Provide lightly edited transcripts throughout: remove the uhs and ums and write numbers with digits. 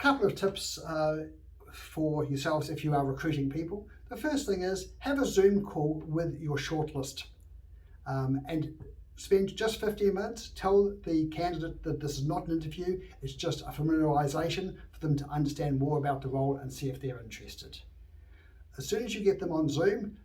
couple of tips for yourselves if you are recruiting people. The first thing is have a Zoom call with your shortlist and spend just 15 minutes. Tell the candidate that this is not an interview, it's just a familiarisation for them to understand more about the role and see if they're interested. As soon as you get them on Zoom,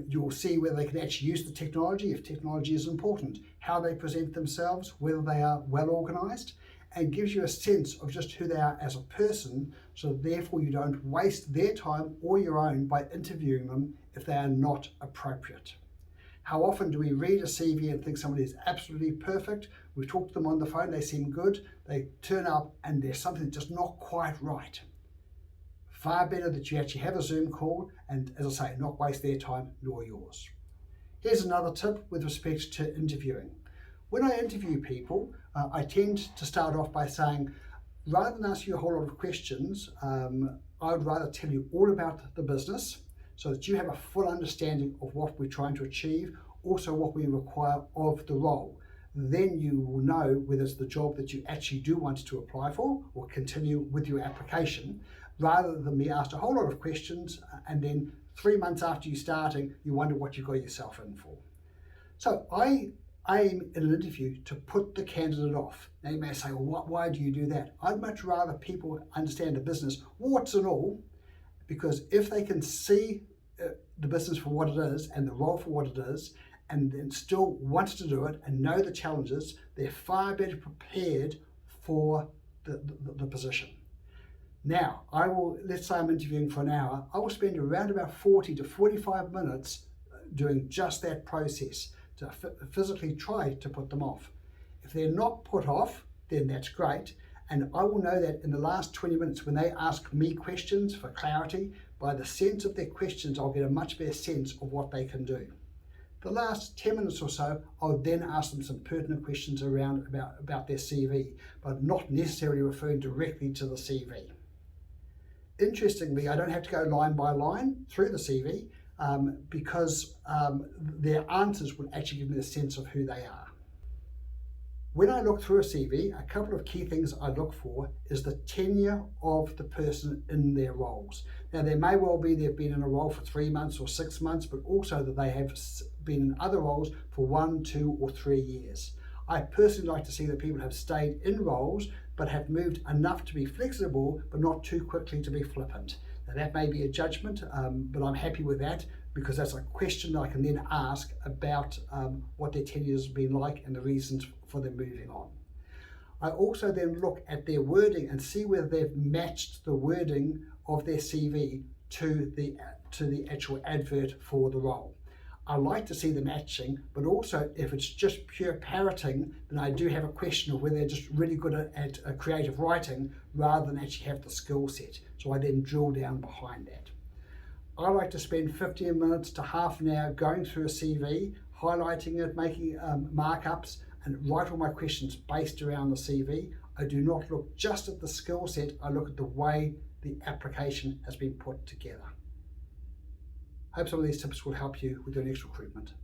you'll see whether they can actually use the technology, if technology is important, how they present themselves, whether they are well organised, and gives you a sense of just who they are as a person, so therefore you don't waste their time or your own by interviewing them if they are not appropriate. How often do we read a CV and think somebody is absolutely perfect? We talk to them on the phone, they seem good, they turn up and there's something just not quite right. Far better that you actually have a Zoom call and, as I say, not waste their time nor yours. Here's another tip with respect to interviewing. When I interview people, I tend to start off by saying, rather than ask you a whole lot of questions, I would rather tell you all about the business so that you have a full understanding of what we're trying to achieve, also what we require of the role. Then you will know whether it's the job that you actually do want to apply for or continue with your application, rather than be asked a whole lot of questions and then 3 months after you starting, you wonder what you got yourself in for. So I aim in an interview to put the candidate off. Now you may say, well, why do you do that? I'd much rather people understand the business, warts and all, because if they can see the business for what it is and the role for what it is, and then still want to do it and know the challenges, they're far better prepared for the position. Now, let's say I'm interviewing for an hour, I will spend around about 40 to 45 minutes doing just that process to physically try to put them off. If they're not put off, then that's great. And I will know that in the last 20 minutes when they ask me questions for clarity, by the sense of their questions, I'll get a much better sense of what they can do. The last 10 minutes or so, I'll then ask them some pertinent questions about their CV, but not necessarily referring directly to the CV. Interestingly, I don't have to go line by line through the CV because their answers will actually give me a sense of who they are. When I look through a CV, a couple of key things I look for is the tenure of the person in their roles. Now, there may well be they've been in a role for 3 months or 6 months, but also that they have been in other roles for 1, 2, or 3 years. I personally like to see that people have stayed in roles, but have moved enough to be flexible, but not too quickly to be flippant. Now, that may be a judgment, but I'm happy with that because that's a question that I can then ask about what their tenure has been like and the reasons for them moving on. I also then look at their wording and see whether they've matched the wording of their CV to the actual advert for the role. I like to see the matching, but also if it's just pure parroting, then I do have a question of whether they're just really good at creative writing rather than actually have the skill set. So I then drill down behind that. I like to spend 15 minutes to half an hour going through a CV, highlighting it, making markups, and write all my questions based around the CV. I do not look just at the skill set, I look at the way the application has been put together. Hope some of these tips will help you with your next recruitment.